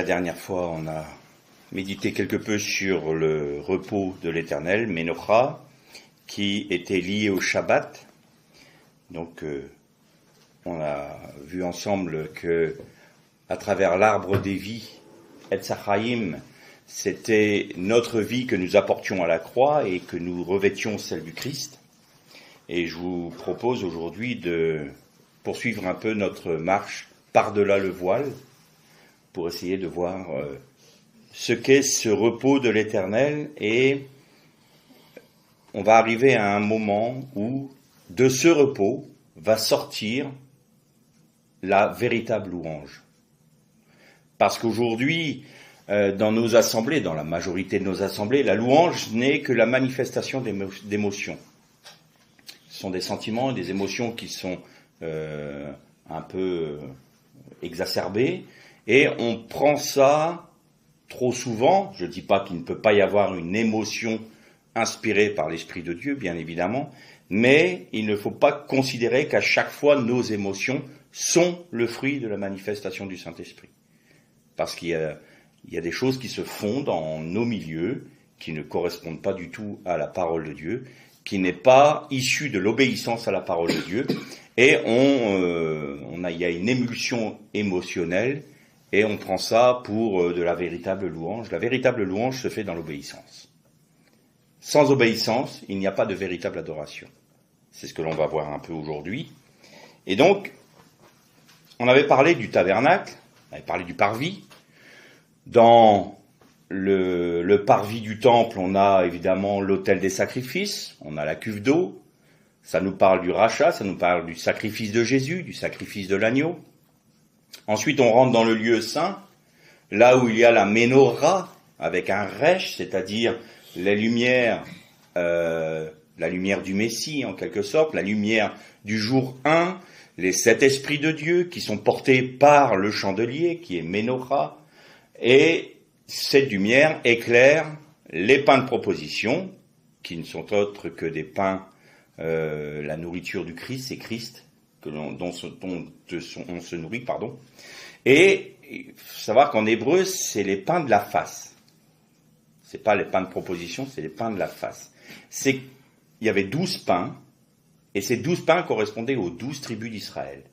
dernière fois, on a médité quelque peu sur le repos de l'Éternel, Ménocha, qui était lié au Shabbat. Donc, on a vu ensemble que, à travers l'arbre des vies, Etz Chaim, c'était notre vie que nous apportions à la croix et que nous revêtions celle du Christ. Et je vous propose aujourd'hui de poursuivre un peu notre marche par-delà le voile pour essayer de voir ce qu'est ce repos de l'Éternel. Et on va arriver à un moment où de ce repos va sortir la véritable louange. Parce qu'aujourd'hui, dans nos assemblées, dans la majorité de nos assemblées, la louange n'est que la manifestation d'émotions. Ce sont des sentiments et des émotions qui sont un peu exacerbés, et on prend ça trop souvent. Je ne dis pas qu'il ne peut pas y avoir une émotion inspirée par l'Esprit de Dieu, bien évidemment, mais il ne faut pas considérer qu'à chaque fois nos émotions sont le fruit de la manifestation du Saint-Esprit. Parce qu'il y a des choses qui se font dans nos milieux, qui ne correspondent pas du tout à la parole de Dieu, qui n'est pas issue de l'obéissance à la parole de Dieu, et il y a une émulsion émotionnelle, et on prend ça pour de la véritable louange. La véritable louange se fait dans l'obéissance. Sans obéissance, il n'y a pas de véritable adoration. C'est ce que l'on va voir un peu aujourd'hui. Et donc, on avait parlé du tabernacle, on avait parlé du parvis. Dans le parvis du temple, on a évidemment l'autel des sacrifices, on a la cuve d'eau, ça nous parle du rachat, ça nous parle du sacrifice de Jésus, du sacrifice de l'agneau. Ensuite, on rentre dans le lieu saint, là où il y a la menorah, avec un resh, c'est-à-dire la lumière du Messie, en quelque sorte, la lumière du jour 1, les 7 esprits de Dieu qui sont portés par le chandelier, qui est menorah, et cette lumière éclaire les pains de proposition, qui ne sont autres que des pains, la nourriture du Christ, c'est Christ, dont on se nourrit, pardon. Et il faut savoir qu'en hébreu, c'est les pains de la face. C'est pas les pains de proposition, c'est les pains de la face. Il y avait 12 pains, et ces 12 pains correspondaient aux 12 tribus d'Israël.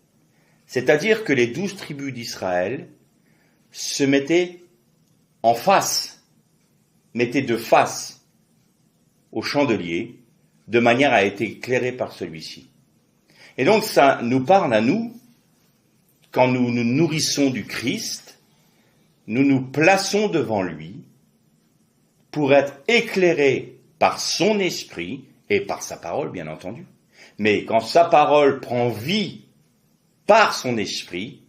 C'est-à-dire que les 12 tribus d'Israël se mettaient en face, mettaient de face au chandelier, de manière à être éclairés par celui-ci. Et donc ça nous parle à nous, quand nous nous nourrissons du Christ, nous nous plaçons devant lui pour être éclairés par son esprit et par sa parole, bien entendu. Mais quand sa parole prend vie par son esprit,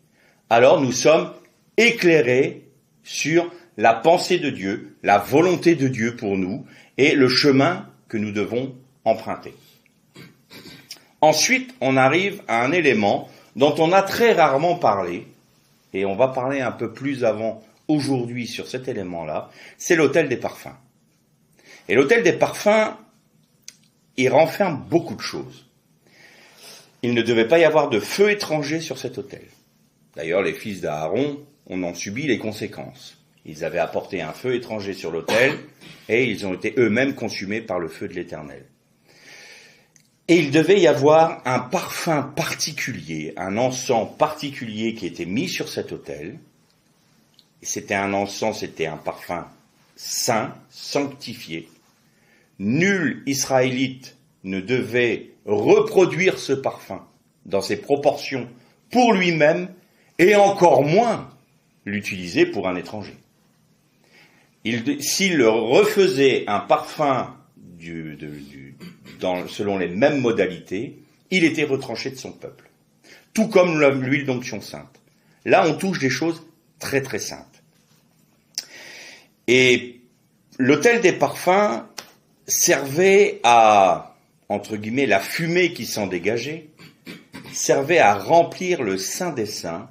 alors nous sommes éclairés sur la pensée de Dieu, la volonté de Dieu pour nous et le chemin que nous devons emprunter. Ensuite, on arrive à un élément dont on a très rarement parlé, et on va parler un peu plus avant aujourd'hui sur cet élément-là, c'est l'autel des parfums. Et l'autel des parfums, il renferme beaucoup de choses. Il ne devait pas y avoir de feu étranger sur cet autel. D'ailleurs, les fils d'Aaron en ont subi les conséquences. Ils avaient apporté un feu étranger sur l'autel, et ils ont été eux-mêmes consumés par le feu de l'Éternel. Et il devait y avoir un parfum particulier, un encens particulier qui était mis sur cet autel. Et c'était un encens, c'était un parfum saint, sanctifié. Nul Israélite ne devait reproduire ce parfum dans ses proportions pour lui-même, et encore moins l'utiliser pour un étranger. S'il refaisait un parfum selon les mêmes modalités, il était retranché de son peuple. Tout comme l'huile d'onction sainte. Là, on touche des choses très très saintes. Et l'autel des parfums servait à, entre guillemets, la fumée qui s'en dégageait, servait à remplir le Saint des Saints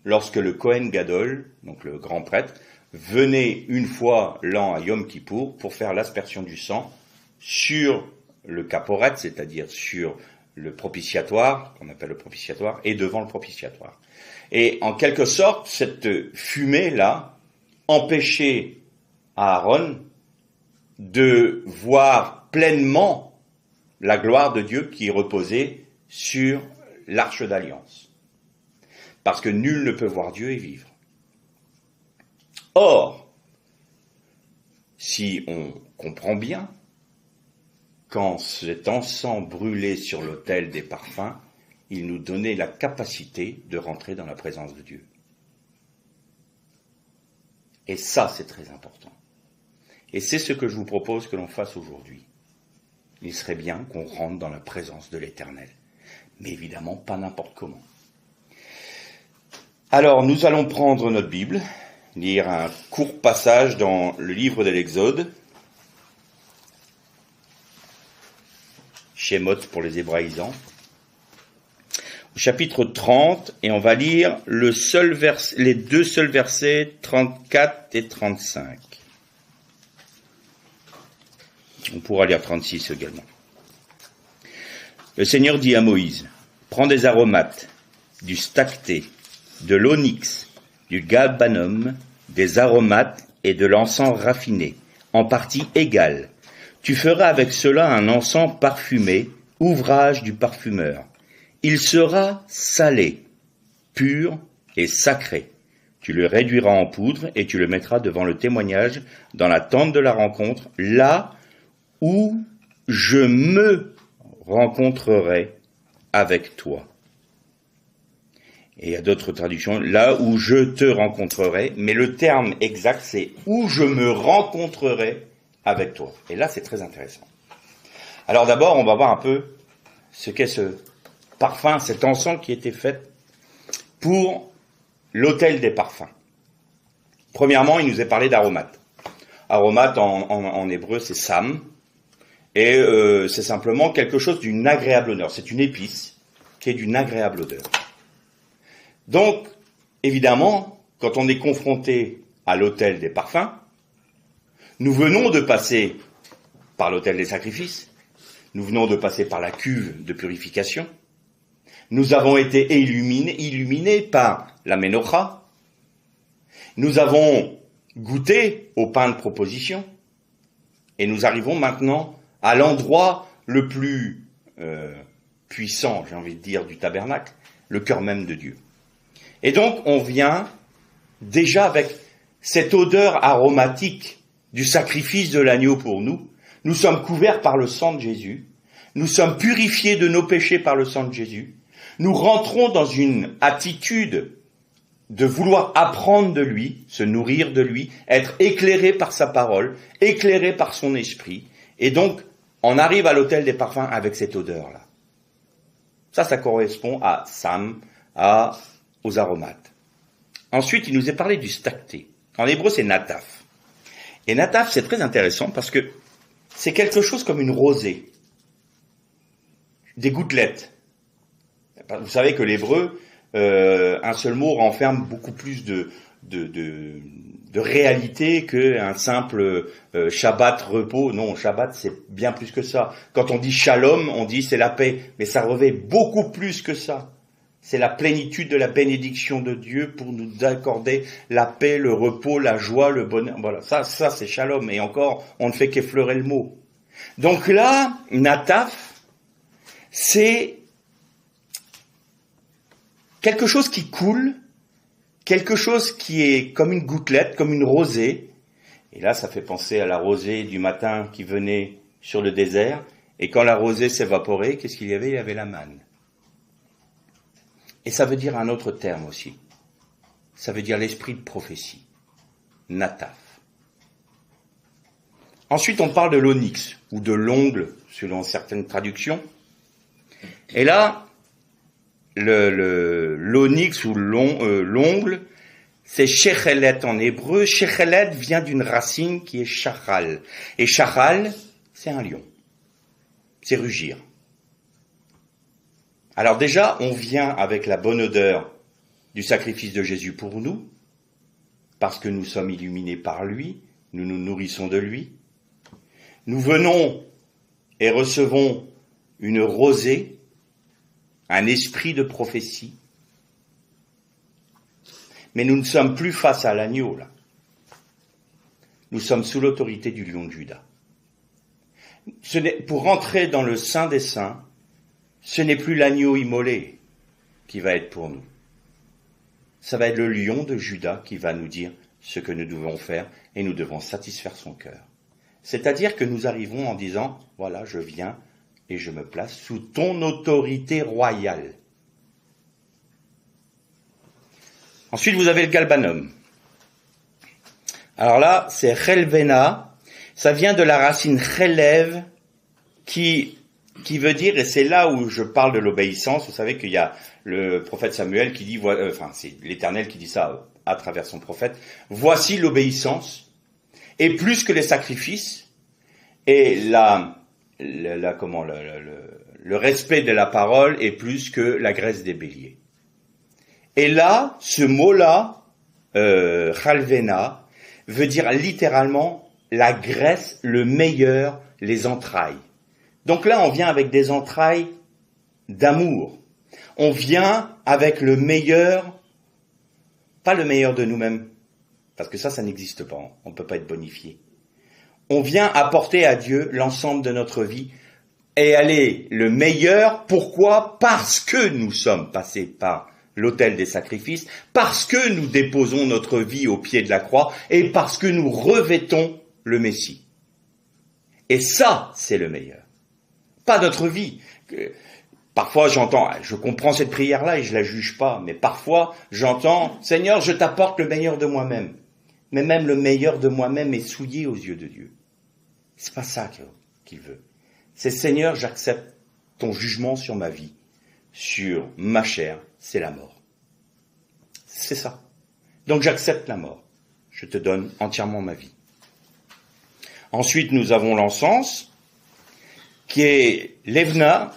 lorsque le Kohen Gadol, donc le grand prêtre, venait une fois l'an à Yom Kippour pour faire l'aspersion du sang sur le caporet, c'est-à-dire sur le propitiatoire, qu'on appelle le propitiatoire, et devant le propitiatoire. Et en quelque sorte, cette fumée-là empêché Aaron de voir pleinement la gloire de Dieu qui reposait sur l'arche d'alliance. Parce que nul ne peut voir Dieu et vivre. Or, si on comprend bien, quand cet encens brûlait sur l'autel des parfums, il nous donnait la capacité de rentrer dans la présence de Dieu. Et ça, c'est très important. Et c'est ce que je vous propose que l'on fasse aujourd'hui. Il serait bien qu'on rentre dans la présence de l'Éternel. Mais évidemment, pas n'importe comment. Alors, nous allons prendre notre Bible, lire un court passage dans le livre de l'Exode, Shemot pour les hébraïsants, au chapitre 30, et on va lire les deux seuls versets 34 et 35. On pourra lire 36 également. Le Seigneur dit à Moïse, « Prends des aromates, du stacté, de l'onyx, du galbanum, des aromates et de l'encens raffiné, en partie égale. Tu feras avec cela un encens parfumé, ouvrage du parfumeur. Il sera salé, pur et sacré. Tu le réduiras en poudre et tu le mettras devant le témoignage dans la tente de la rencontre, là où je me rencontrerai avec toi. » Et il y a d'autres traductions, là où je te rencontrerai, mais le terme exact c'est où je me rencontrerai avec toi. Et là c'est très intéressant. Alors d'abord on va voir un peu ce qu'est ce parfum, cet encens qui était fait pour l'autel des parfums. Premièrement, il nous est parlé d'aromates. Aromate en hébreu c'est sam, et c'est simplement quelque chose d'une agréable odeur. C'est une épice qui est d'une agréable odeur. Donc, évidemment, quand on est confronté à l'autel des parfums, nous venons de passer par l'autel des sacrifices, nous venons de passer par la cuve de purification, nous avons été illuminés par la ménocha, nous avons goûté au pain de proposition, et nous arrivons maintenant à l'endroit le plus puissant, j'ai envie de dire, du tabernacle, le cœur même de Dieu. Et donc, on vient déjà avec cette odeur aromatique du sacrifice de l'agneau pour nous. Nous sommes couverts par le sang de Jésus. Nous sommes purifiés de nos péchés par le sang de Jésus. Nous rentrons dans une attitude de vouloir apprendre de lui, se nourrir de lui, être éclairé par sa parole, éclairé par son esprit. Et donc, on arrive à l'autel des parfums avec cette odeur-là. Ça correspond à Sam, aux aromates. Ensuite, il nous est parlé du stacté. En hébreu, c'est nataf. Et nataf, c'est très intéressant parce que c'est quelque chose comme une rosée. Des gouttelettes. Vous savez que l'hébreu, un seul mot renferme beaucoup plus de réalité qu'un simple Shabbat, repos. Non, Shabbat, c'est bien plus que ça. Quand on dit shalom, on dit c'est la paix. Mais ça revêt beaucoup plus que ça. C'est la plénitude de la bénédiction de Dieu pour nous accorder la paix, le repos, la joie, le bonheur. Voilà, ça c'est shalom. Et encore, on ne fait qu'effleurer le mot. Donc là, nataf, c'est quelque chose qui coule, quelque chose qui est comme une gouttelette, comme une rosée. Et là, ça fait penser à la rosée du matin qui venait sur le désert. Et quand la rosée s'évaporait, qu'est-ce qu'il y avait ? Il y avait la manne. Et ça veut dire un autre terme aussi. Ça veut dire l'esprit de prophétie. Nataf. Ensuite, on parle de l'onyx, ou de l'ongle, selon certaines traductions. Et là, l'onyx ou l'ongle, c'est shechelet en hébreu. Shechelet vient d'une racine qui est shachal. Et shachal, c'est un lion. C'est rugir. Alors déjà, on vient avec la bonne odeur du sacrifice de Jésus pour nous, parce que nous sommes illuminés par lui, nous nous nourrissons de lui. Nous venons et recevons une rosée, un esprit de prophétie. Mais nous ne sommes plus face à l'agneau, là. nous sommes sous l'autorité du lion de Juda. Pour rentrer dans le Saint des Saints, ce n'est plus l'agneau immolé qui va être pour nous. Ça va être le lion de Juda qui va nous dire ce que nous devons faire et nous devons satisfaire son cœur. C'est-à-dire que nous arrivons en disant, voilà, je viens et je me place sous ton autorité royale. Ensuite, vous avez le galbanum. Alors là, c'est chelvena, ça vient de la racine chelev, qui veut dire, et c'est là où je parle de l'obéissance, vous savez qu'il y a le prophète Samuel qui dit, c'est l'Éternel qui dit ça à travers son prophète, voici l'obéissance, et plus que les sacrifices, et le respect de la parole est plus que la graisse des béliers. Et là, ce mot-là, chalvena, veut dire littéralement la graisse, le meilleur, les entrailles. Donc là, on vient avec des entrailles d'amour. On vient avec le meilleur, pas le meilleur de nous-mêmes, parce que ça n'existe pas, on ne peut pas être bonifié. On vient apporter à Dieu l'ensemble de notre vie et aller le meilleur. Pourquoi ? Parce que nous sommes passés par l'autel des sacrifices, parce que nous déposons notre vie au pied de la croix et parce que nous revêtons le Messie. Et ça, c'est le meilleur. Pas notre vie. Parfois, je comprends cette prière-là et je la juge pas, mais parfois, j'entends, Seigneur, je t'apporte le meilleur de moi-même. Mais même le meilleur de moi-même est souillé aux yeux de Dieu. C'est pas ça qu'il veut. C'est Seigneur, j'accepte ton jugement sur ma vie, sur ma chair, c'est la mort. C'est ça. Donc j'accepte la mort. Je te donne entièrement ma vie. Ensuite, nous avons l'encens, qui est l'Evna,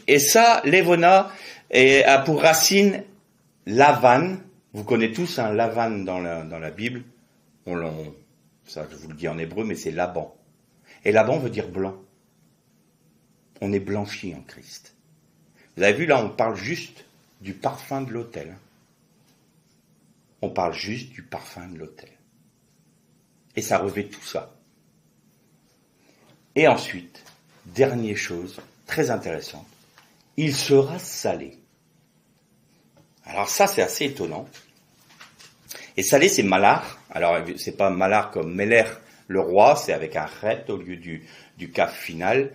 et ça, l'Evona, a pour racine Lavan. Vous connaissez tous Lavan dans la Bible. Ça, je vous le dis en hébreu, mais c'est Laban. Et Laban veut dire blanc. On est blanchi en Christ. Vous avez vu, là, on parle juste du parfum de l'autel. On parle juste du parfum de l'autel. Et ça revêt tout ça. Et ensuite, dernière chose, très intéressante, il sera salé. Alors ça, c'est assez étonnant. Et salé, c'est malar. Alors, c'est pas malar comme Meler, le roi, c'est avec un ret au lieu du kaf final.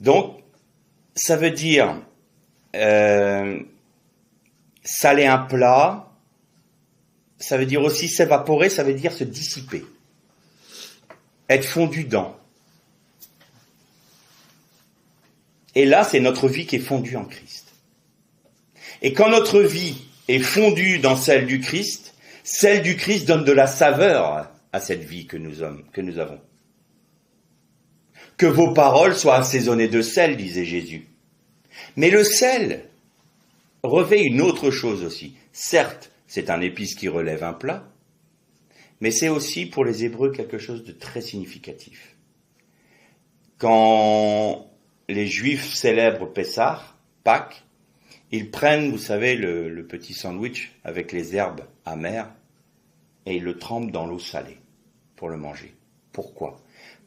Donc, ça veut dire saler un plat, ça veut dire aussi s'évaporer, ça veut dire se dissiper, être fondu dans. Et là, c'est notre vie qui est fondue en Christ. Et quand notre vie est fondue dans celle du Christ donne de la saveur à cette vie que nous avons. Que vos paroles soient assaisonnées de sel, disait Jésus. Mais le sel revêt une autre chose aussi. Certes, c'est un épice qui relève un plat, mais c'est aussi pour les Hébreux quelque chose de très significatif. Quand les Juifs célèbrent Pessah, Pâques, ils prennent, vous savez, le petit sandwich avec les herbes amères et ils le trempent dans l'eau salée pour le manger. Pourquoi ?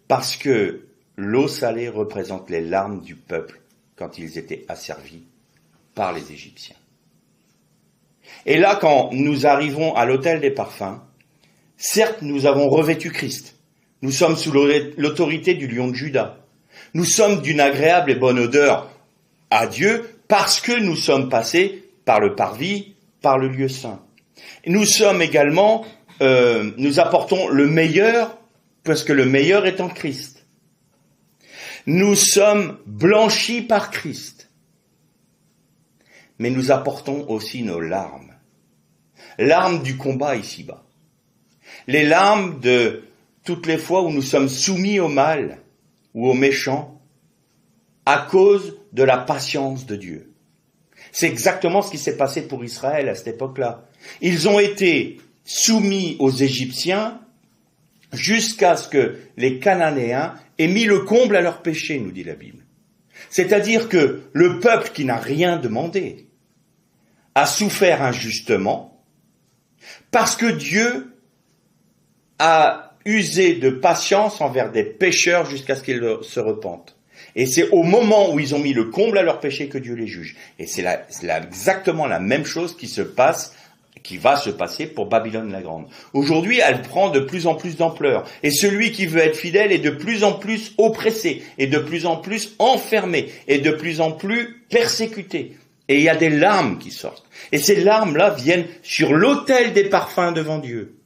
Parce que l'eau salée représente les larmes du peuple quand ils étaient asservis par les Égyptiens. Et là, quand nous arrivons à l'autel des parfums, certes, nous avons revêtu Christ. Nous sommes sous l'autorité du lion de Juda. Nous sommes d'une agréable et bonne odeur à Dieu parce que nous sommes passés par le parvis, par le lieu saint. Et nous sommes également, nous apportons le meilleur parce que le meilleur est en Christ. Nous sommes blanchis par Christ. Mais nous apportons aussi nos larmes. Larmes du combat ici-bas. Les larmes de toutes les fois où nous sommes soumis au mal ou au méchant à cause de la patience de Dieu. C'est exactement ce qui s'est passé pour Israël à cette époque-là. Ils ont été soumis aux Égyptiens jusqu'à ce que les Cananéens aient mis le comble à leur péché, nous dit la Bible. C'est-à-dire que le peuple qui n'a rien demandé a souffert injustement parce que Dieu a user de patience envers des pécheurs jusqu'à ce qu'ils se repentent. Et c'est au moment où ils ont mis le comble à leur péché que Dieu les juge. Et c'est exactement la même chose qui va se passer pour Babylone la Grande. Aujourd'hui, elle prend de plus en plus d'ampleur. Et celui qui veut être fidèle est de plus en plus oppressé, et de plus en plus enfermé, et de plus en plus persécuté. Et il y a des larmes qui sortent. Et ces larmes-là viennent sur l'autel des parfums devant Dieu.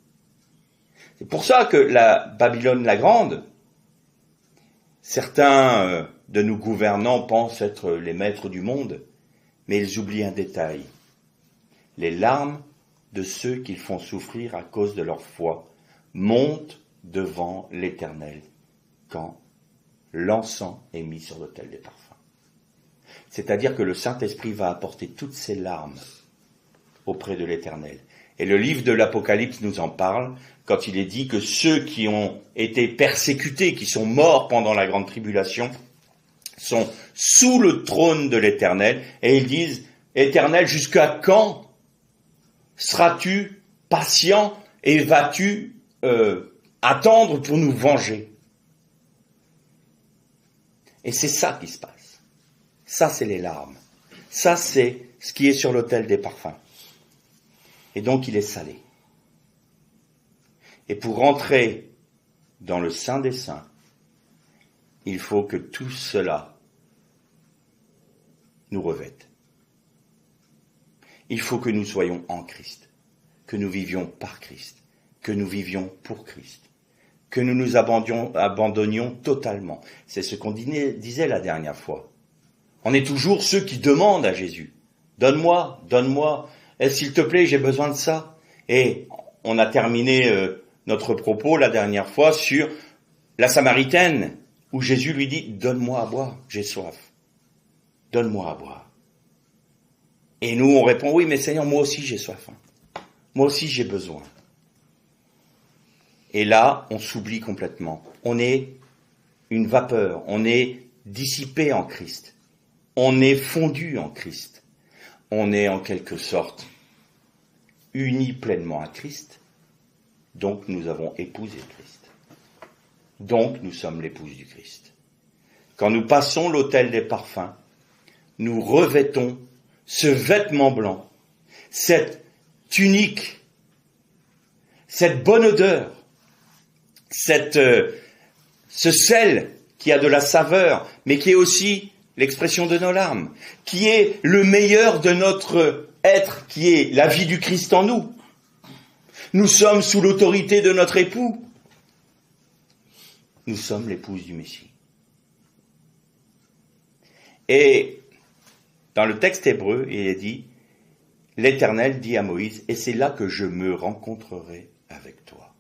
C'est pour ça que la Babylone la Grande, certains de nos gouvernants pensent être les maîtres du monde, mais ils oublient un détail. Les larmes de ceux qu'ils font souffrir à cause de leur foi montent devant l'Éternel quand l'encens est mis sur l'autel des parfums. C'est-à-dire que le Saint-Esprit va apporter toutes ces larmes auprès de l'Éternel. Et le livre de l'Apocalypse nous en parle quand il est dit que ceux qui ont été persécutés, qui sont morts pendant la grande tribulation, sont sous le trône de l'Éternel, et ils disent, Éternel, jusqu'à quand seras-tu patient et vas-tu attendre pour nous venger? Et c'est ça qui se passe. Ça, c'est les larmes. Ça, c'est ce qui est sur l'autel des parfums. Et donc, il est salé. Et pour rentrer dans le Saint des Saints, il faut que tout cela nous revête. Il faut que nous soyons en Christ, que nous vivions par Christ, que nous vivions pour Christ, que nous nous abandonnions totalement. C'est ce qu'on disait la dernière fois. On est toujours ceux qui demandent à Jésus. Donne-moi, donne-moi. S'il te plaît, j'ai besoin de ça. Et on a terminé notre propos la dernière fois sur la Samaritaine, où Jésus lui dit, donne-moi à boire, j'ai soif. Donne-moi à boire. Et nous, on répond, oui, mais Seigneur, moi aussi j'ai soif. Moi aussi j'ai besoin. Et là, on s'oublie complètement. On est une vapeur, on est dissipé en Christ. On est fondu en Christ. On est en quelque sorte unis pleinement à Christ. Donc nous avons épousé Christ. Donc nous sommes l'épouse du Christ. Quand nous passons l'autel des parfums, nous revêtons ce vêtement blanc, cette tunique, cette bonne odeur, ce sel qui a de la saveur, mais qui est aussi l'expression de nos larmes, qui est le meilleur de notre être, qui est la vie du Christ en nous. Nous sommes sous l'autorité de notre époux. Nous sommes l'épouse du Messie. Et dans le texte hébreu, il est dit, l'Éternel dit à Moïse, et c'est là que je me rencontrerai avec toi.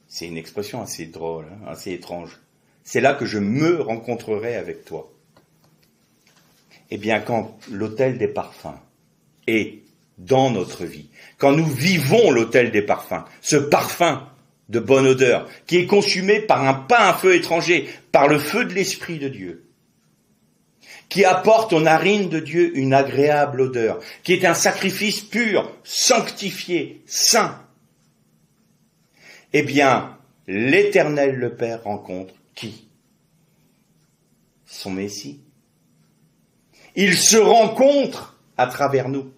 C'est une expression assez drôle, assez étrange. C'est là que je me rencontrerai avec toi. Eh bien, quand l'autel des parfums est dans notre vie, quand nous vivons l'autel des parfums, ce parfum de bonne odeur, qui est consumé par pas un feu étranger, par le feu de l'Esprit de Dieu, qui apporte aux narines de Dieu une agréable odeur, qui est un sacrifice pur, sanctifié, saint. Eh bien, l'Éternel le Père rencontre qui? Son Messie. Il se rencontre à travers nous.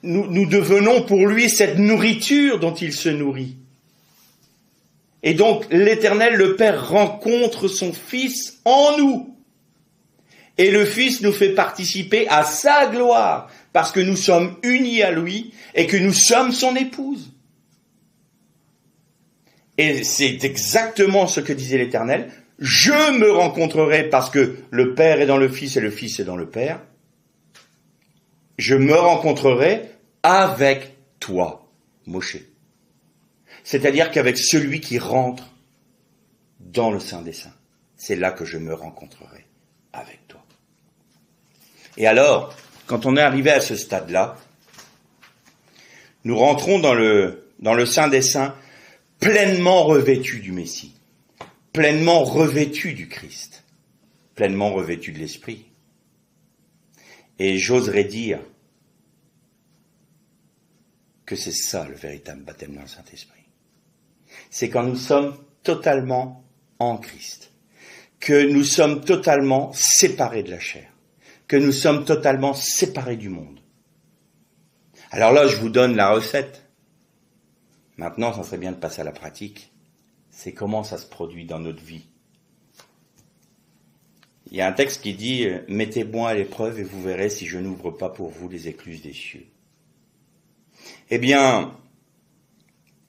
Nous devenons pour lui cette nourriture dont il se nourrit. Et donc, l'Éternel, le Père, rencontre son Fils en nous. Et le Fils nous fait participer à sa gloire, parce que nous sommes unis à lui et que nous sommes son épouse. Et c'est exactement ce que disait l'Éternel. Je me rencontrerai parce que le Père est dans le Fils et le Fils est dans le Père. Je me rencontrerai avec toi, Moshe. C'est-à-dire qu'avec celui qui rentre dans le Saint des Saints, c'est là que je me rencontrerai avec toi. Et alors, quand on est arrivé à ce stade-là, nous rentrons dans le Saint des Saints pleinement revêtus du Messie, pleinement revêtus du Christ, pleinement revêtus de l'Esprit. Et j'oserais dire que c'est ça le véritable baptême dans le Saint-Esprit. C'est quand nous sommes totalement en Christ, que nous sommes totalement séparés de la chair, que nous sommes totalement séparés du monde. Alors là, je vous donne la recette. Maintenant, ça serait bien de passer à la pratique. C'est comment ça se produit dans notre vie. Il y a un texte qui dit « Mettez-moi à l'épreuve et vous verrez si je n'ouvre pas pour vous les écluses des cieux. » Eh bien,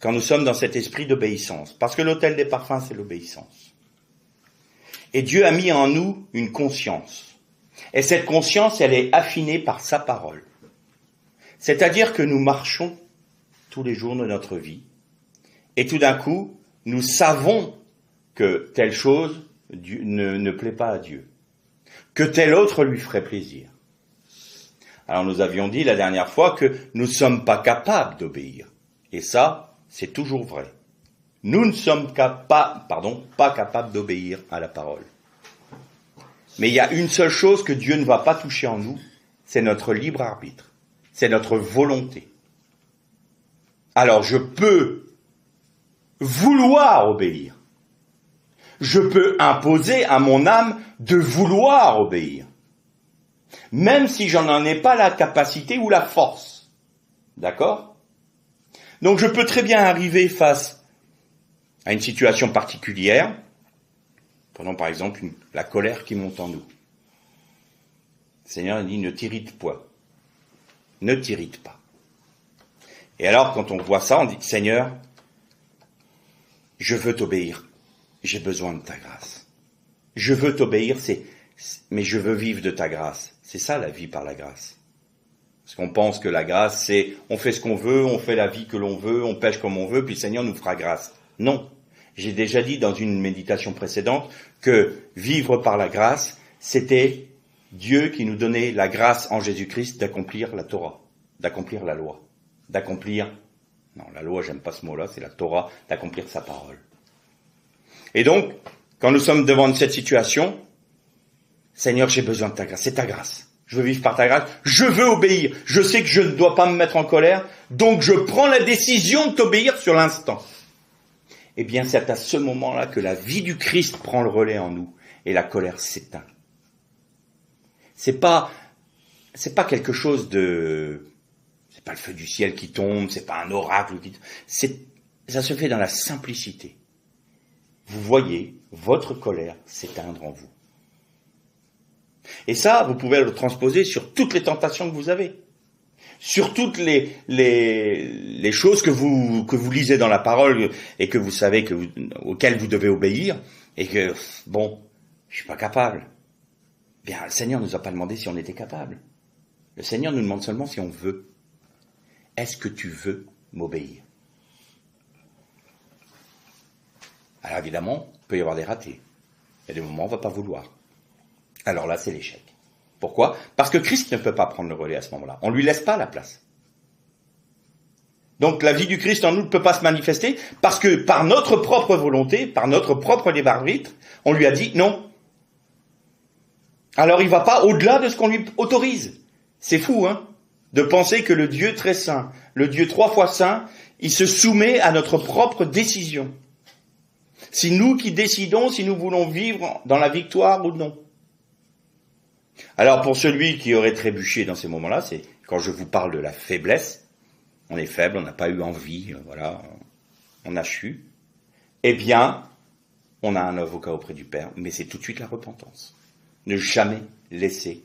quand nous sommes dans cet esprit d'obéissance, parce que l'autel des parfums, c'est l'obéissance. Et Dieu a mis en nous une conscience. Et cette conscience, elle est affinée par sa parole. C'est-à-dire que nous marchons tous les jours de notre vie. Et tout d'un coup, nous savons que telle chose ne plaît pas à Dieu, que tel autre lui ferait plaisir. Alors nous avions dit la dernière fois que nous ne sommes pas capables d'obéir. Et ça, c'est toujours vrai. Nous ne sommes pas capables d'obéir à la parole. Mais il y a une seule chose que Dieu ne va pas toucher en nous, c'est notre libre arbitre, c'est notre volonté. Alors je peux vouloir obéir. Je peux imposer à mon âme de vouloir obéir. Même si j'en ai pas la capacité ou la force. D'accord ? Donc je peux très bien arriver face à une situation particulière. Prenons par exemple la colère qui monte en nous. Le Seigneur dit ne t'irrite point. Ne t'irrite pas. Et alors quand on voit ça, on dit Seigneur, je veux t'obéir. J'ai besoin de ta grâce. Je veux t'obéir, mais je veux vivre de ta grâce. C'est ça la vie par la grâce. Parce qu'on pense que la grâce, c'est on fait ce qu'on veut, on fait la vie que l'on veut, on pêche comme on veut, puis le Seigneur nous fera grâce. Non. J'ai déjà dit dans une méditation précédente que vivre par la grâce, c'était Dieu qui nous donnait la grâce en Jésus-Christ d'accomplir la Torah, d'accomplir la loi, d'accomplir, non, la loi, j'aime pas ce mot-là, c'est la Torah, d'accomplir sa parole. Et donc, quand nous sommes devant cette situation, Seigneur, j'ai besoin de ta grâce, c'est ta grâce. Je veux vivre par ta grâce, je veux obéir. Je sais que je ne dois pas me mettre en colère, donc je prends la décision de t'obéir sur l'instant. Eh bien, c'est à ce moment-là que la vie du Christ prend le relais en nous et la colère s'éteint. C'est pas quelque chose de, c'est pas le feu du ciel qui tombe, c'est pas un oracle ça se fait dans la simplicité. Vous voyez votre colère s'éteindre en vous. Et ça, vous pouvez le transposer sur toutes les tentations que vous avez. Sur toutes les choses que vous lisez dans la parole et que vous savez auxquelles vous devez obéir et que, bon, je suis pas capable. Bien, le Seigneur nous a pas demandé si on était capable. Le Seigneur nous demande seulement si on veut. Est-ce que tu veux m'obéir? Alors évidemment, il peut y avoir des ratés. Il y a des moments où on va pas vouloir. Alors là, c'est l'échec. Pourquoi? Parce que Christ ne peut pas prendre le relais à ce moment-là. On lui laisse pas la place. Donc la vie du Christ en nous ne peut pas se manifester parce que par notre propre volonté, par notre propre libre arbitre, on lui a dit non. Alors il va pas au-delà de ce qu'on lui autorise. C'est fou, hein, de penser que le Dieu très saint, le Dieu 3 fois saint, il se soumet à notre propre décision. C'est nous qui décidons si nous voulons vivre dans la victoire ou non. Alors pour celui qui aurait trébuché dans ces moments-là, c'est quand je vous parle de la faiblesse, on est faible, on n'a pas eu envie, voilà, on a chu, eh bien, on a un avocat auprès du Père, mais c'est tout de suite la repentance. Ne jamais laisser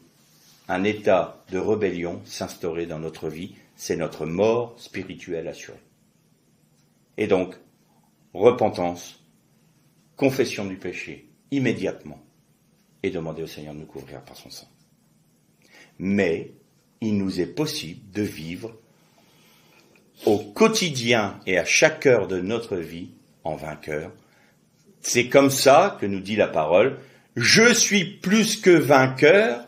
un état de rébellion s'instaurer dans notre vie, c'est notre mort spirituelle assurée. Et donc, repentance, confession du péché, immédiatement, et demander au Seigneur de nous couvrir par son sang. Mais il nous est possible de vivre au quotidien et à chaque heure de notre vie en vainqueur. C'est comme ça que nous dit la parole, je suis plus que vainqueur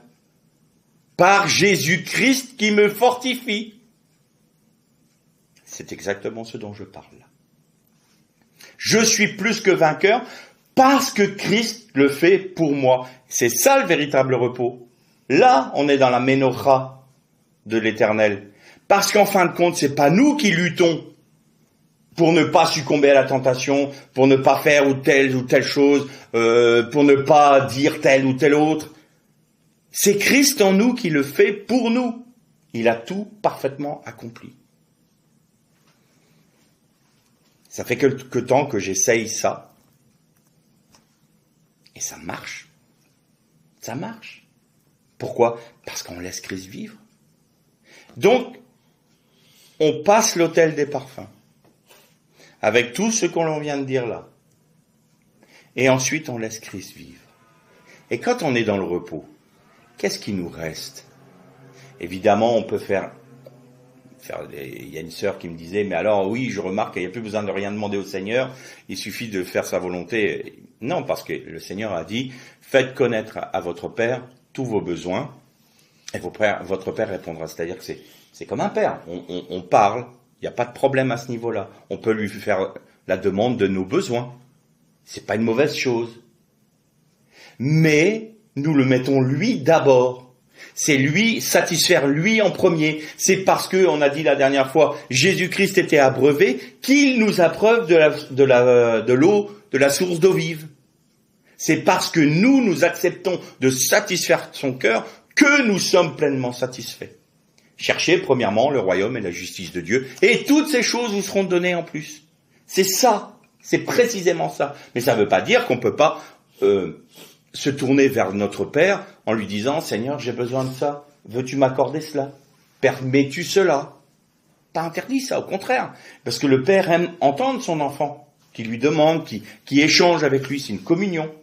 par Jésus-Christ qui me fortifie. C'est exactement ce dont je parle. Je suis plus que vainqueur parce que Christ le fait pour moi. C'est ça le véritable repos. Là, on est dans la ménorah de l'Éternel. Parce qu'en fin de compte, c'est pas nous qui luttons pour ne pas succomber à la tentation, pour ne pas faire ou telle chose, pour ne pas dire telle ou telle autre. C'est Christ en nous qui le fait pour nous. Il a tout parfaitement accompli. Ça fait quelque temps que j'essaye ça. Et ça marche. Ça marche. Pourquoi? Parce qu'on laisse Christ vivre. Donc, on passe l'autel des parfums. Avec tout ce qu'on vient de dire là. Et ensuite, on laisse Christ vivre. Et quand on est dans le repos, qu'est-ce qui nous reste? Évidemment, on peut faire. Il y a une sœur qui me disait, mais alors oui, je remarque qu'il n'y a plus besoin de rien demander au Seigneur, il suffit de faire sa volonté. Non, parce que le Seigneur a dit, faites connaître à votre Père tous vos besoins, et votre Père répondra. C'est-à-dire que c'est comme un père, on parle, il n'y a pas de problème à ce niveau-là. On peut lui faire la demande de nos besoins. C'est pas une mauvaise chose. Mais nous le mettons lui d'abord. C'est lui, satisfaire lui en premier. C'est parce que, on a dit la dernière fois, Jésus-Christ était abreuvé, qu'il nous abreuve de l'eau, de la source d'eau vive. C'est parce que nous acceptons de satisfaire son cœur que nous sommes pleinement satisfaits. Cherchez premièrement le royaume et la justice de Dieu, et toutes ces choses vous seront données en plus. C'est ça, c'est précisément ça. Mais ça ne veut pas dire qu'on ne peut pas se tourner vers notre Père en lui disant « Seigneur, j'ai besoin de ça, veux-tu m'accorder cela? Permets-tu cela ?» Pas interdit ça, au contraire, parce que le Père aime entendre son enfant, qui lui demande, qui échange avec lui, c'est une communion.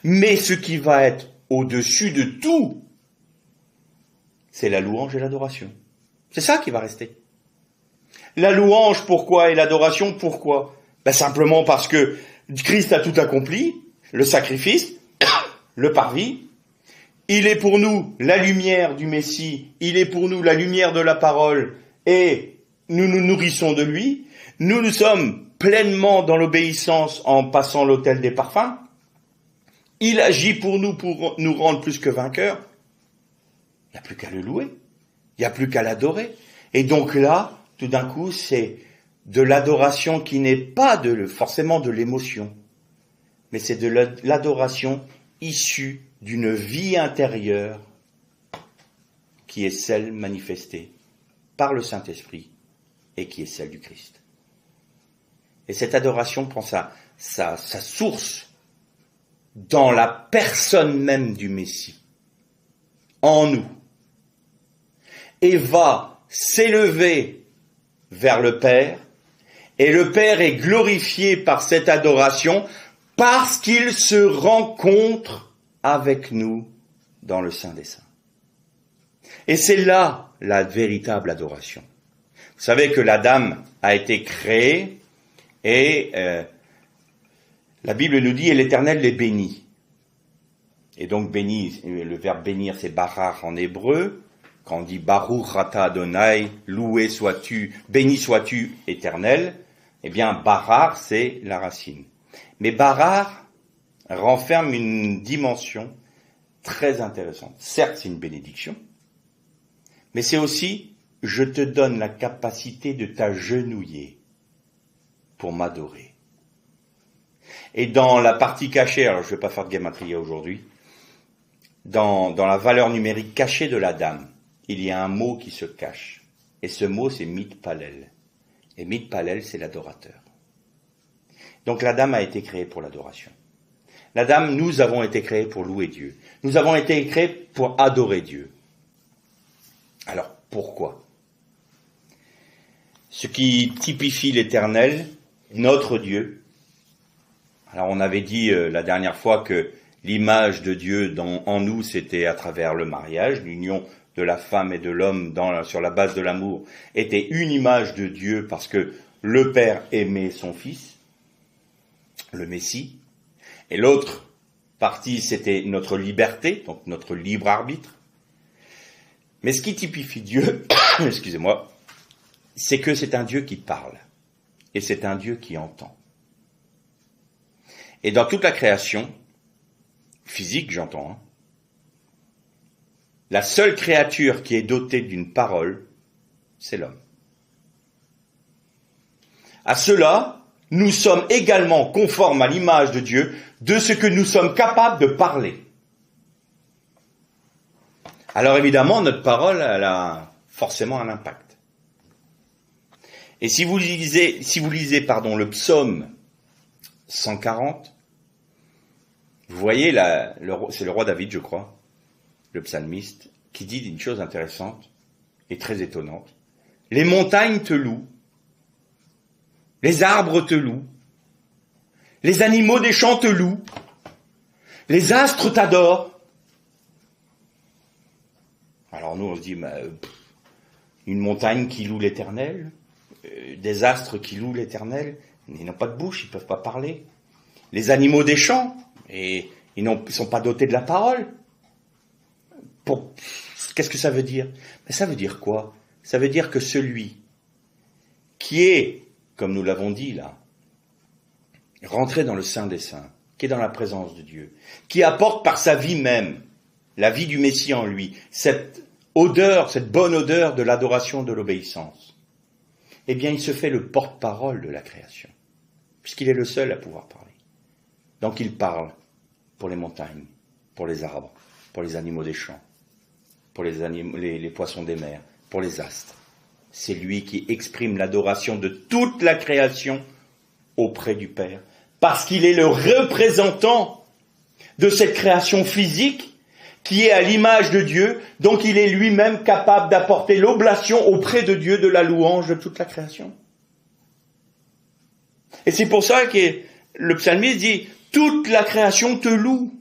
Mais ce qui va être au-dessus de tout, c'est la louange et l'adoration. C'est ça qui va rester. La louange, pourquoi? Et l'adoration, pourquoi? Simplement parce que Christ a tout accompli, le sacrifice, le parvis. Il est pour nous la lumière du Messie, il est pour nous la lumière de la parole, et nous nous nourrissons de lui. Nous sommes pleinement dans l'obéissance en passant l'autel des parfums. Il agit pour nous rendre plus que vainqueurs. Il n'y a plus qu'à le louer, il n'y a plus qu'à l'adorer. Et donc là, tout d'un coup, c'est de l'adoration qui n'est pas forcément de l'émotion, mais c'est de l'adoration issue d'une vie intérieure qui est celle manifestée par le Saint-Esprit et qui est celle du Christ. Et cette adoration prend sa source dans la personne même du Messie, en nous, et va s'élever vers le Père, et le Père est glorifié par cette adoration parce qu'il se rencontre avec nous dans le Saint des Saints. Et c'est là la véritable adoration. Vous savez que l'Adam a été créé et la Bible nous dit « et l'Éternel les bénit ». Et donc béni, le verbe bénir c'est barar en hébreu. Quand on dit Baruch Rata Adonai, loué sois-tu, béni sois-tu éternel, eh bien barar c'est la racine. Mais barar renferme une dimension très intéressante. Certes, c'est une bénédiction, mais c'est aussi je te donne la capacité de t'agenouiller pour m'adorer. Et dans la partie cachée, alors je ne vais pas faire de gematria aujourd'hui, dans la valeur numérique cachée de la dame, il y a un mot qui se cache. Et ce mot, c'est mitpalel. Et mitpalel, c'est l'adorateur. Donc la dame a été créée pour l'adoration. La dame, nous avons été créés pour louer Dieu. Nous avons été créés pour adorer Dieu. Alors, pourquoi? Ce qui typifie l'Éternel, notre Dieu. Alors on avait dit la dernière fois que l'image de Dieu en nous, c'était à travers le mariage, l'union de la femme et de l'homme sur la base de l'amour, était une image de Dieu parce que le Père aimait son Fils, le Messie, et l'autre partie, c'était notre liberté, donc notre libre arbitre. Mais ce qui typifie Dieu, excusez-moi, c'est que c'est un Dieu qui parle, et c'est un Dieu qui entend. Et dans toute la création, physique j'entends, la seule créature qui est dotée d'une parole, c'est l'homme. À cela, nous sommes également conformes à l'image de Dieu, de ce que nous sommes capables de parler. Alors évidemment, notre parole, elle a forcément un impact. Et si vous lisez, le psaume 140, vous voyez, c'est le roi David, je crois, le psalmiste, qui dit une chose intéressante et très étonnante. Les montagnes te louent, les arbres te louent, les animaux des champs te louent, les astres t'adorent. Alors nous, on se dit, une montagne qui loue l'Éternel, des astres qui louent l'Éternel, ils n'ont pas de bouche, ils ne peuvent pas parler. Les animaux des champs, et ils ne sont pas dotés de la parole. Qu'est-ce que ça veut dire? Mais ça veut dire quoi? Ça veut dire que celui qui est, comme nous l'avons dit là, rentré dans le Saint des Saints, qui est dans la présence de Dieu, qui apporte par sa vie même, la vie du Messie en lui, cette odeur, cette bonne odeur de l'adoration, de l'obéissance, eh bien il se fait le porte-parole de la création, puisqu'il est le seul à pouvoir parler. Donc il parle pour les montagnes, pour les arbres, pour les animaux des champs, pour les poissons des mers, pour les astres. C'est lui qui exprime l'adoration de toute la création auprès du Père, parce qu'il est le représentant de cette création physique qui est à l'image de Dieu, donc il est lui-même capable d'apporter l'oblation auprès de Dieu de la louange de toute la création. Et c'est pour ça que le psalmiste dit, toute la création te loue,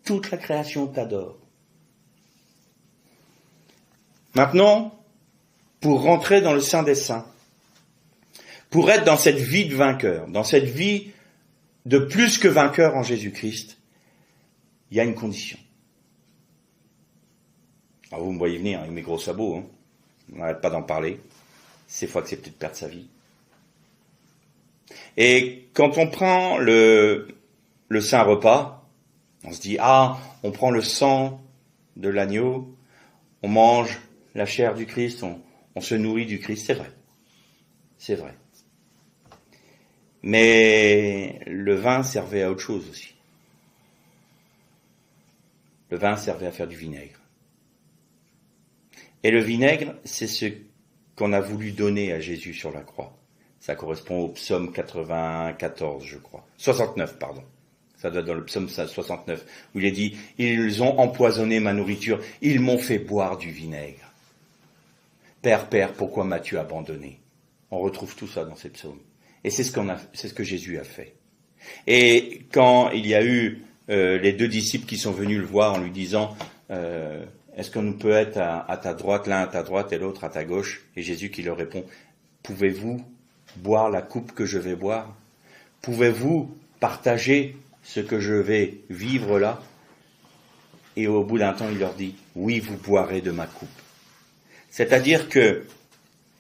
toute la création t'adore. Maintenant, pour rentrer dans le Saint des Saints, pour être dans cette vie de vainqueur, dans cette vie de plus que vainqueur en Jésus-Christ, il y a une condition. Alors vous me voyez venir avec mes gros sabots, hein. On n'arrête pas d'en parler. C'est faut accepter de perdre sa vie. Et quand on prend le Saint Repas, on se dit, on prend le sang de l'agneau, on mange la chair du Christ, on se nourrit du Christ, c'est vrai. C'est vrai. Mais le vin servait à autre chose aussi. Le vin servait à faire du vinaigre. Et le vinaigre, c'est ce qu'on a voulu donner à Jésus sur la croix. Ça correspond au psaume 94, je crois. 69, pardon. Ça doit être dans le psaume 69, où il est dit, ils ont empoisonné ma nourriture, ils m'ont fait boire du vinaigre. Père, Père, pourquoi m'as-tu abandonné? On retrouve tout ça dans ces psaumes. Et c'est ce que Jésus a fait. Et quand il y a eu les deux disciples qui sont venus le voir en lui disant, est-ce qu'on peut être à ta droite, l'un à ta droite et l'autre à ta gauche? Et Jésus qui leur répond, pouvez-vous boire la coupe que je vais boire? Pouvez-vous partager ce que je vais vivre là? Et au bout d'un temps, il leur dit, oui, vous boirez de ma coupe. C'est-à-dire que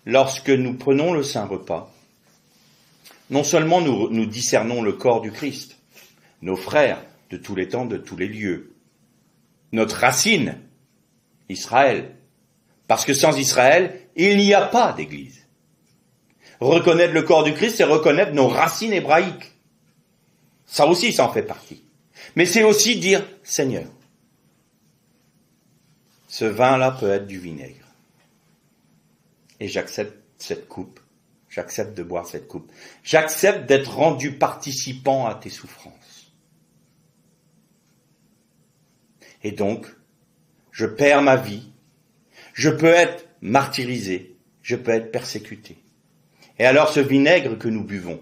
lorsque nous prenons le Saint Repas, non seulement nous discernons le corps du Christ, nos frères de tous les temps, de tous les lieux, notre racine, Israël, parce que sans Israël, il n'y a pas d'église. Reconnaître le corps du Christ, c'est reconnaître nos racines hébraïques. Ça aussi, ça en fait partie. Mais c'est aussi dire, Seigneur, ce vin-là peut être du vinaigre. Et j'accepte cette coupe. J'accepte de boire cette coupe. J'accepte d'être rendu participant à tes souffrances. Et donc, je perds ma vie. Je peux être martyrisé. Je peux être persécuté. Et alors ce vinaigre que nous buvons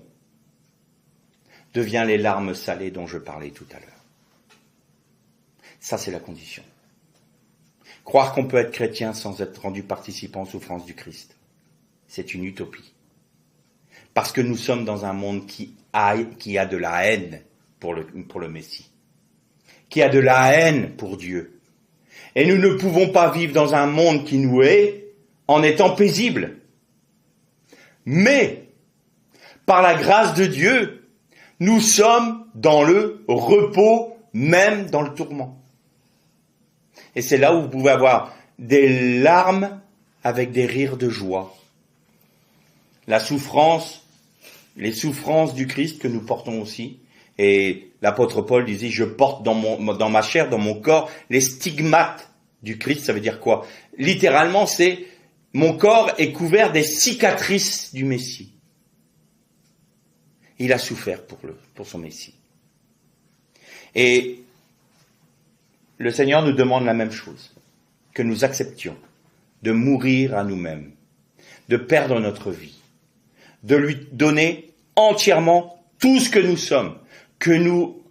devient les larmes salées dont je parlais tout à l'heure. Ça, c'est la condition. Croire qu'on peut être chrétien sans être rendu participant aux souffrances du Christ, c'est une utopie. Parce que nous sommes dans un monde qui a de la haine pour le Messie, qui a de la haine pour Dieu. Et nous ne pouvons pas vivre dans un monde qui nous hait en étant paisibles. Mais, par la grâce de Dieu, nous sommes dans le repos, même dans le tourment. Et c'est là où vous pouvez avoir des larmes avec des rires de joie. La souffrance, les souffrances du Christ que nous portons aussi. Et l'apôtre Paul disait, je porte dans ma chair, dans mon corps, les stigmates du Christ. Ça veut dire quoi? Littéralement, c'est mon corps est couvert des cicatrices du Messie. Il a souffert pour son Messie. Et le Seigneur nous demande la même chose, que nous acceptions de mourir à nous-mêmes, de perdre notre vie, de lui donner entièrement tout ce que nous sommes, que nous,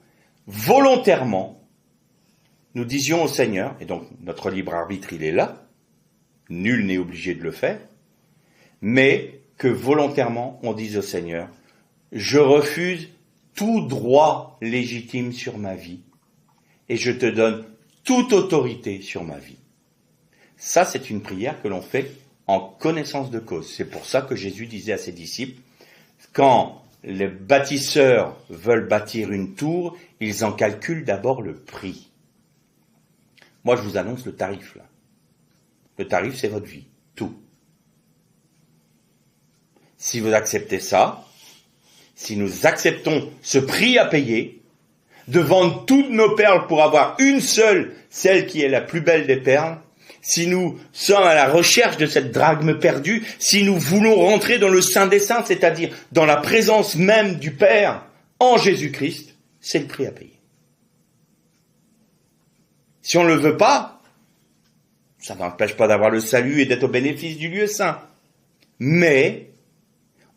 volontairement, nous disions au Seigneur, et donc notre libre arbitre il est là, nul n'est obligé de le faire, mais que volontairement on dise au Seigneur, je refuse tout droit légitime sur ma vie et je te donne toute autorité sur ma vie. Ça, c'est une prière que l'on fait en connaissance de cause. C'est pour ça que Jésus disait à ses disciples, quand les bâtisseurs veulent bâtir une tour, ils en calculent d'abord le prix. Moi, je vous annonce le tarif, là. Le tarif, c'est votre vie. Tout. Si vous acceptez ça, si nous acceptons ce prix à payer, de vendre toutes nos perles pour avoir une seule, celle qui est la plus belle des perles, si nous sommes à la recherche de cette drachme perdue, si nous voulons rentrer dans le Saint des Saints, c'est-à-dire dans la présence même du Père en Jésus-Christ, c'est le prix à payer. Si on ne le veut pas, ça n'empêche pas d'avoir le salut et d'être au bénéfice du lieu saint. Mais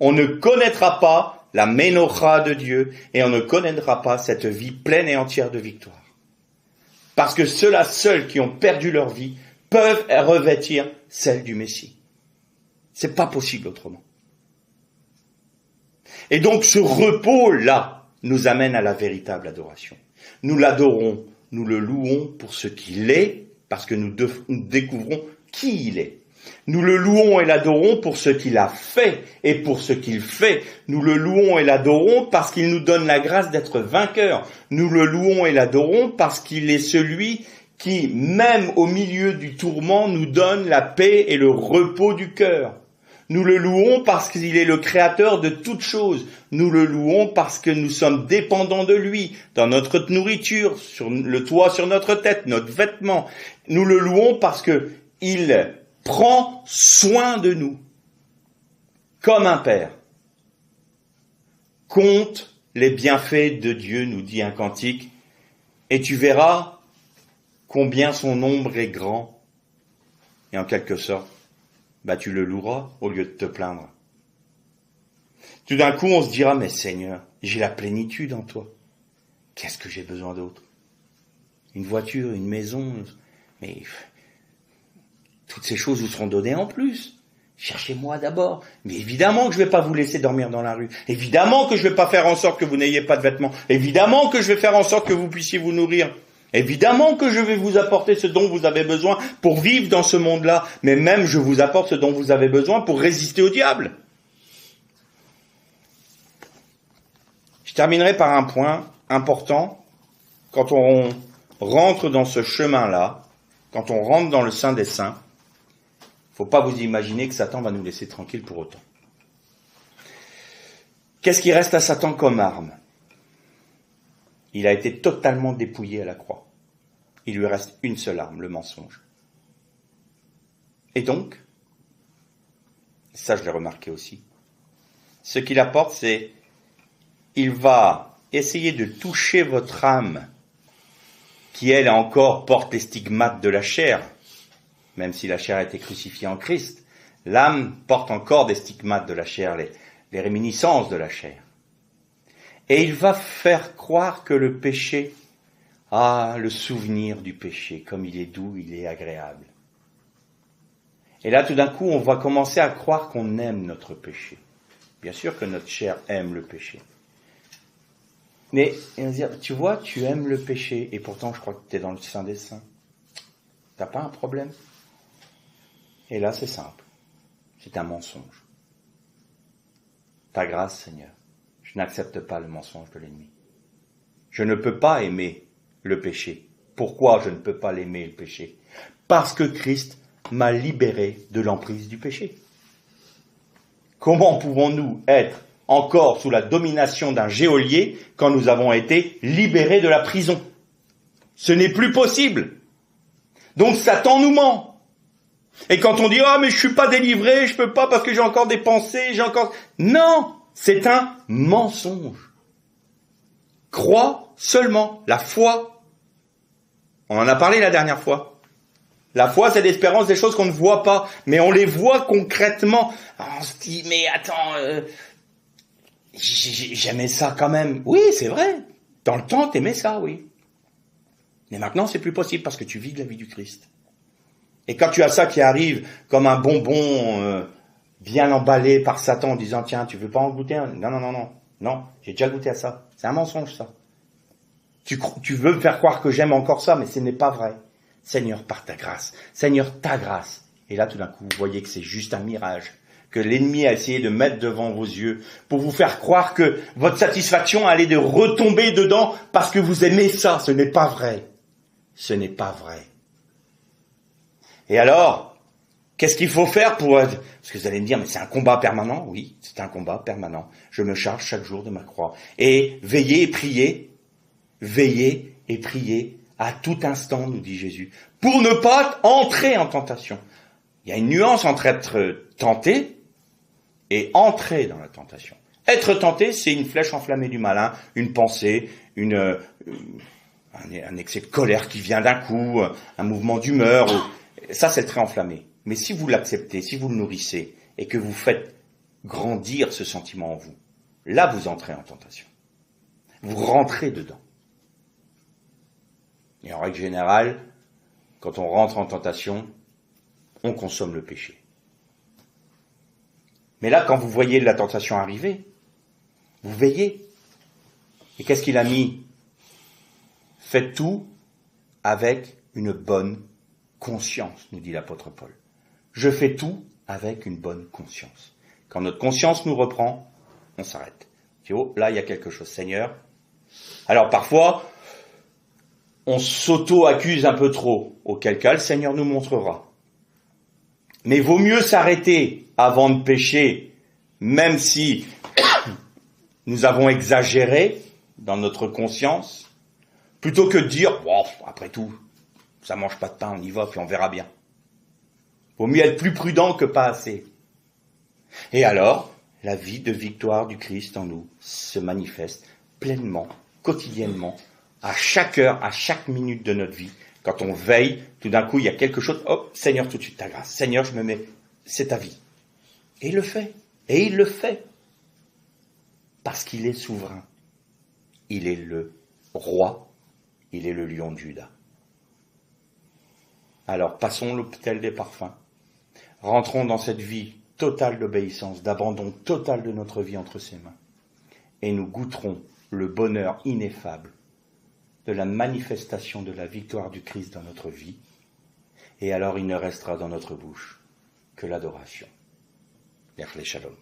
on ne connaîtra pas la ménocha de Dieu et on ne connaîtra pas cette vie pleine et entière de victoire. Parce que ceux-là seuls qui ont perdu leur vie peuvent revêtir celle du Messie. C'est pas possible autrement. Et donc ce repos-là nous amène à la véritable adoration. Nous l'adorons, nous le louons pour ce qu'il est, parce que nous découvrons qui il est. Nous le louons et l'adorons pour ce qu'il a fait et pour ce qu'il fait. Nous le louons et l'adorons parce qu'il nous donne la grâce d'être vainqueurs. Nous le louons et l'adorons parce qu'il est celui qui, même au milieu du tourment, nous donne la paix et le repos du cœur. Nous le louons parce qu'il est le créateur de toutes choses. Nous le louons parce que nous sommes dépendants de lui, dans notre nourriture, sur le toit sur notre tête, notre vêtement. Nous le louons parce que il prend soin de nous, comme un père. Compte les bienfaits de Dieu, nous dit un cantique, et tu verras combien son nombre est grand. Et en quelque sorte, tu le loueras au lieu de te plaindre. Tout d'un coup, on se dira, mais Seigneur, j'ai la plénitude en toi. Qu'est-ce que j'ai besoin d'autre? Une voiture, une maison, mais toutes ces choses vous seront données en plus. Cherchez-moi d'abord. Mais évidemment que je ne vais pas vous laisser dormir dans la rue. Évidemment que je ne vais pas faire en sorte que vous n'ayez pas de vêtements. Évidemment que je vais faire en sorte que vous puissiez vous nourrir. Évidemment que je vais vous apporter ce dont vous avez besoin pour vivre dans ce monde-là. Mais même je vous apporte ce dont vous avez besoin pour résister au diable. Je terminerai par un point important. Quand on rentre dans ce chemin-là, quand on rentre dans le Saint des Saints, faut pas vous imaginer que Satan va nous laisser tranquilles pour autant. Qu'est-ce qui reste à Satan comme arme? Il a été totalement dépouillé à la croix. Il lui reste une seule arme, le mensonge. Et donc, ça je l'ai remarqué aussi, ce qu'il apporte, c'est, il va essayer de toucher votre âme, qui elle encore porte les stigmates de la chair, même si la chair a été crucifiée en Christ, l'âme porte encore des stigmates de la chair, les réminiscences de la chair. Et il va faire croire que le péché, le souvenir du péché, comme il est doux, il est agréable. Et là, tout d'un coup, on va commencer à croire qu'on aime notre péché. Bien sûr que notre chair aime le péché. Mais on va dire, tu vois, tu aimes le péché, et pourtant je crois que tu es dans le Saint des Saints. T'as pas un problème? Et là, c'est simple. C'est un mensonge. Ta grâce, Seigneur. Je n'accepte pas le mensonge de l'ennemi. Je ne peux pas aimer le péché. Pourquoi je ne peux pas l'aimer, le péché? Parce que Christ m'a libéré de l'emprise du péché. Comment pouvons-nous être encore sous la domination d'un geôlier quand nous avons été libérés de la prison? Ce n'est plus possible. Donc Satan nous ment. Et quand on dit « Ah, mais je suis pas délivré, je peux pas parce que j'ai encore des pensées, j'ai encore... » Non, c'est un mensonge. Crois seulement, la foi. On en a parlé la dernière fois. La foi, c'est l'espérance des choses qu'on ne voit pas, mais on les voit concrètement. Alors on se dit, mais attends, j'aimais ça quand même. Oui, c'est vrai. Dans le temps, t'aimais ça, oui. Mais maintenant, c'est plus possible parce que tu vis de la vie du Christ. Et quand tu as ça qui arrive comme un bonbon bien emballé par Satan en disant, tiens, tu veux pas en goûter un? Non, non, non, non. Non, j'ai déjà goûté à ça. C'est un mensonge, ça. Tu veux me faire croire que j'aime encore ça, mais ce n'est pas vrai. Seigneur, par ta grâce. Seigneur, ta grâce. Et là, tout d'un coup, vous voyez que c'est juste un mirage que l'ennemi a essayé de mettre devant vos yeux pour vous faire croire que votre satisfaction allait de retomber dedans parce que vous aimez ça. Ce n'est pas vrai. Ce n'est pas vrai. Et alors, qu'est-ce qu'il faut faire pour... Parce que vous allez me dire, mais c'est un combat permanent. Oui, c'est un combat permanent. Je me charge chaque jour de ma croix. Et veillez et priez. Veillez et priez à tout instant, nous dit Jésus, pour ne pas entrer en tentation. Il y a une nuance entre être tenté et entrer dans la tentation. Être tenté, c'est une flèche enflammée du malin, une pensée, un excès de colère qui vient d'un coup, un mouvement d'humeur. Ça, c'est très enflammé. Mais si vous l'acceptez, si vous le nourrissez, et que vous faites grandir ce sentiment en vous, là, vous entrez en tentation. Vous rentrez dedans. Et en règle générale, quand on rentre en tentation, on consomme le péché. Mais là, quand vous voyez la tentation arriver, vous veillez. Et qu'est-ce qu'il a mis? Faites tout avec une bonne conscience, nous dit l'apôtre Paul. Je fais tout avec une bonne conscience. Quand notre conscience nous reprend, on s'arrête. Oh, là, il y a quelque chose, Seigneur. Alors parfois, on s'auto-accuse un peu trop, auquel cas le Seigneur nous montrera. Mais vaut mieux s'arrêter avant de pécher, même si nous avons exagéré dans notre conscience, plutôt que de dire oh, « après tout, ça mange pas de pain, on y va, puis on verra bien ». Vaut mieux être plus prudent que pas assez. Et alors, la vie de victoire du Christ en nous se manifeste pleinement, quotidiennement, à chaque heure, à chaque minute de notre vie. Quand on veille, tout d'un coup, il y a quelque chose. Oh, Seigneur, tout de suite, ta grâce. Seigneur, je me mets, c'est ta vie. Et il le fait. Et il le fait. Parce qu'il est souverain. Il est le roi. Il est le lion de Juda. Alors, passons l'hôtel des parfums. Rentrons dans cette vie totale d'obéissance, d'abandon total de notre vie entre ses mains. Et nous goûterons le bonheur ineffable de la manifestation de la victoire du Christ dans notre vie, et alors il ne restera dans notre bouche que l'adoration. Shalom.